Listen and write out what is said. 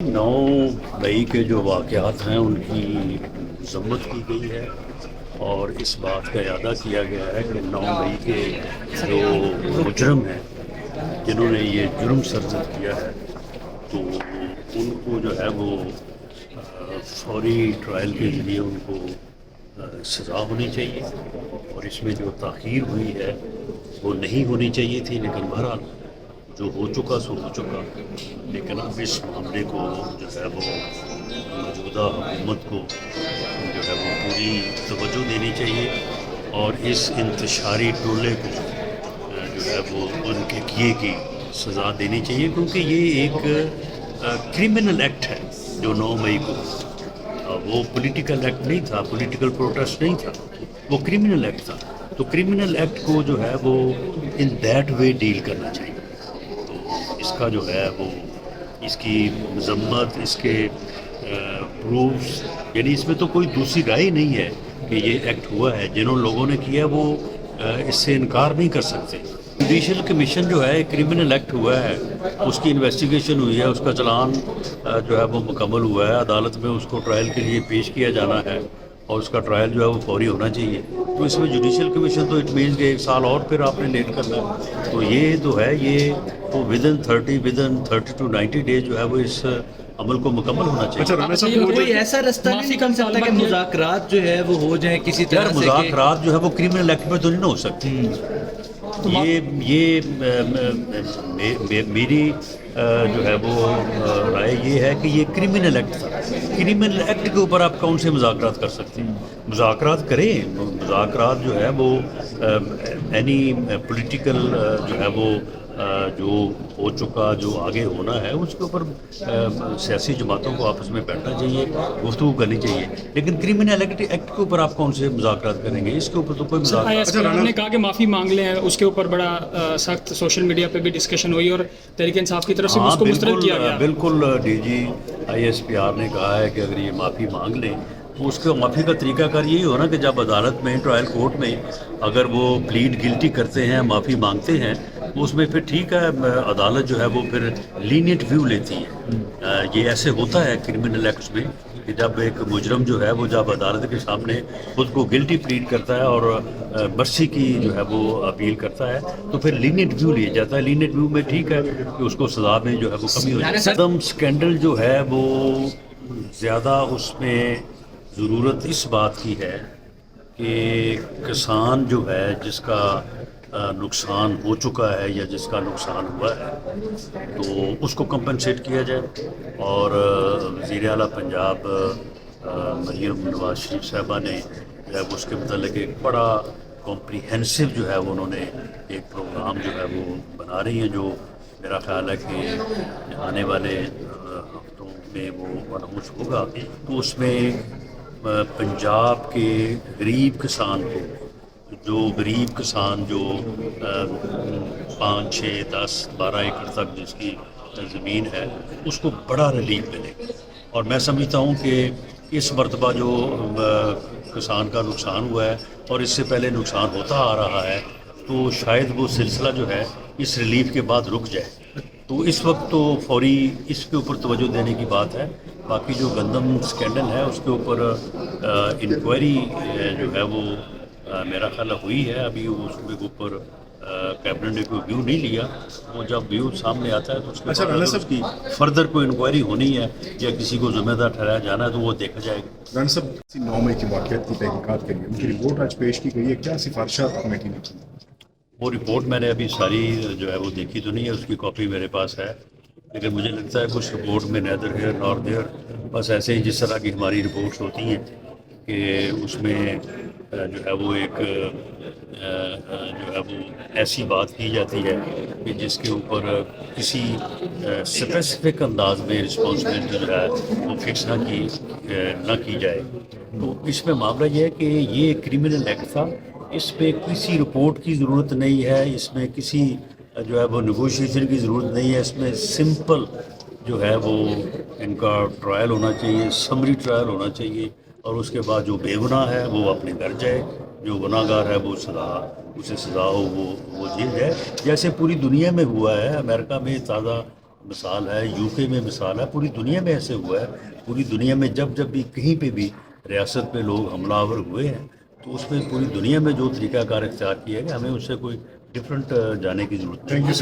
9 मई के जो वाक़यात हैं उनकी मज़म्मत की गई है और इस बात का इरादा किया गया है कि 9 मई के जो मुजरम हैं जिन्होंने ये जुर्म सरज़द किया है तो उनको जो है वो फौरी ट्रायल के ज़रिए उनको सज़ा होनी चाहिए और इसमें जो ताख़ीर हुई है वो नहीं होनी चाहिए थी, लेकिन बहरहाल जो हो चुका सो हो चुका। लेकिन अब इस मामले को जो है वो मौजूदा हुकूमत को जो है वो पूरी तवज्जो देनी चाहिए और इस इंतशारी टोले को जो है वो उनके किए की सज़ा देनी चाहिए, क्योंकि ये एक क्रिमिनल एक्ट है जो 9 मई को वो पॉलिटिकल एक्ट नहीं था, पॉलिटिकल प्रोटेस्ट नहीं था, वो क्रिमिनल एक्ट था। तो क्रिमिनल एक्ट को जो है वो इन दैट वे डील करना चाहिए। इसका जो है वो इसकी मज़म्मत, इसके प्रूफ्स, यानी इसमें तो कोई दूसरी राय नहीं है कि ये एक्ट हुआ है। जिन्होंने लोगों ने किया वो इससे इनकार नहीं कर सकते। जुडिशल कमीशन जो है क्रिमिनल एक्ट हुआ है, उसकी इन्वेस्टिगेशन हुई है, उसका चलान जो है वो मुकम्मल हुआ है, अदालत में उसको ट्रायल के लिए पेश किया जाना है और उसका ट्रायल जो है वो फौरी होना चाहिए। तो इसमें जुडिशल कमीशन तो इट मीन्स कि 1 साल और फिर आपने लेट करना है। तो ये तो है, ये तो विदिन 30 to 90 डेज जो है वो इस अमल को मुकम्मल होना चाहिए। अच्छा, राणा साहब कोई ऐसा रास्ता नहीं निकल सकता कि मुज़ाकरात जो है वो हो जाए किसी तरह से? मुज़ाकरात जो है वो क्रिमिनल एक्ट में तो नहीं ना हो सकती। मेरी जो है वो राय ये है कि ये क्रिमिनल एक्ट था। क्रिमिनल एक्ट के ऊपर आप कौन से मुज़ाकरात कर सकते हैं? मुज़ाकरात करें, मुज़ाकरात जो है वो एनी पॉलिटिकल जो है वो जो हो चुका, जो आगे होना है उसके ऊपर सियासी जमातों को आपस में बैठना चाहिए, गुफ्तगू करनी चाहिए। लेकिन क्रिमिनल एक्ट के ऊपर आप कौन से मुज़ाकरात करेंगे? इसके ऊपर तो कोई मुज़ाकरात। आपने कहा कि माफ़ी मांग लें, उसके ऊपर बड़ा सख्त सोशल मीडिया पे भी डिस्कशन हुई और तहरीक इंसाफ की तरफ से उसको मुस्तरद किया गया। बिल्कुल, DG ISPR ने कहा है कि अगर ये माफ़ी मांग लें तो उसके माफ़ी का तरीकाकार यही हो ना कि जब अदालत में, ट्रायल कोर्ट में अगर वो प्लीड गिल्टी करते हैं, माफ़ी मांगते हैं, तो उसमें फिर ठीक है, अदालत जो है वो फिर लीनियंट व्यू लेती है। ये ऐसे होता है क्रिमिनल एक्ट्स में कि जब एक मुजरम जो है वो जब अदालत के सामने खुद को गिल्टी प्लीड करता है और मर्सी की जो है वो अपील करता है तो फिर लीनियंट व्यू लिया जाता है। लीनियंट व्यू में ठीक है कि उसको सज़ा में जो है वो कमी हो जाए। सदम स्कैंडल जो है वो ज़्यादा उसमें ज़रूरत इस बात की है कि किसान जो है जिसका नुकसान हो चुका है या जिसका नुकसान हुआ है तो उसको कंपनसेट किया जाए। और वज़ीर आला पंजाब मरीम नवाज शरीफ साहबा ने जो है उसके मतलब एक बड़ा कॉम्प्रिहेंसिव जो है वो उन्होंने एक प्रोग्राम जो है वो बना रही हैं, जो मेरा ख्याल है कि आने वाले हफ्तों में वो अनाउंस होगा। तो उसमें पंजाब के गरीब किसान को, जो गरीब किसान जो 5, 6, 10, 12 एकड़ तक जिसकी ज़मीन है उसको बड़ा रिलीफ मिलेगा। और मैं समझता हूँ कि इस मरतबा जो किसान का नुकसान हुआ है और इससे पहले नुकसान होता आ रहा है तो शायद वो सिलसिला जो है इस रिलीफ के बाद रुक जाए। तो इस वक्त तो फौरी इसके ऊपर तवज्जो देने की बात है। बाकी जो गंदम स्कैंडल है उसके ऊपर इंक्वायरी जो है वो मेरा ख्याल हुई है, अभी उसके ऊपर कैबिनेट ने कोई व्यू नहीं लिया। वो जब व्यू सामने आता है तो उसके बाद उसकी फर्दर कोई इंक्वायरी होनी है या किसी को जिम्मेदार ठहराया जाना है तो वो देखा जाएगा। राणा साहब 9 मई की वाक़यात की तहकीकात के लिए उनकी रिपोर्ट आज पेश की गई है, क्या सिफारिशात कमेटी ने की? वो रिपोर्ट मैंने अभी सारी जो है वो देखी तो नहीं है, उसकी कॉपी मेरे पास है, लेकिन मुझे लगता है कुछ रिपोर्ट में नैदर हेयर नॉर देयर, बस ऐसे ही जिस तरह की हमारी रिपोर्ट्स होती हैं कि उसमें जो है वो एक जो है वो ऐसी बात की जाती है कि जिसके ऊपर किसी स्पेसिफिक अंदाज में रिस्पॉन्सिबिलिटी जो है वो फिक्स ना की जाए। तो इसमें मामला ये है कि ये क्रिमिनल एक्ट था, इसमें किसी रिपोर्ट की ज़रूरत नहीं है, इसमें किसी जो है वो नेगोशिएशन की ज़रूरत नहीं है। इसमें सिंपल जो है वो इनका ट्रायल होना चाहिए, समरी ट्रायल होना चाहिए और उसके बाद जो बेगुनाह है वो अपने घर जाए, जो गुनाहगार है वो उसे सज़ा हो वो जेल जाए, जैसे पूरी दुनिया में हुआ है। अमेरिका में ताज़ा مثال ہے, UK میں مثال ہے, پوری دنیا میں ایسے ہوا ہے. پوری دنیا میں جب بھی کہیں پہ بھی ریاست پہ لوگ حملہ آور ہوئے ہیں تو اس میں پوری دنیا میں جو طریقہ کار اختیار کیا گیا, ہمیں اس سے کوئی ڈفرینٹ جانے کی ضرورت نہیں. Thank you sir.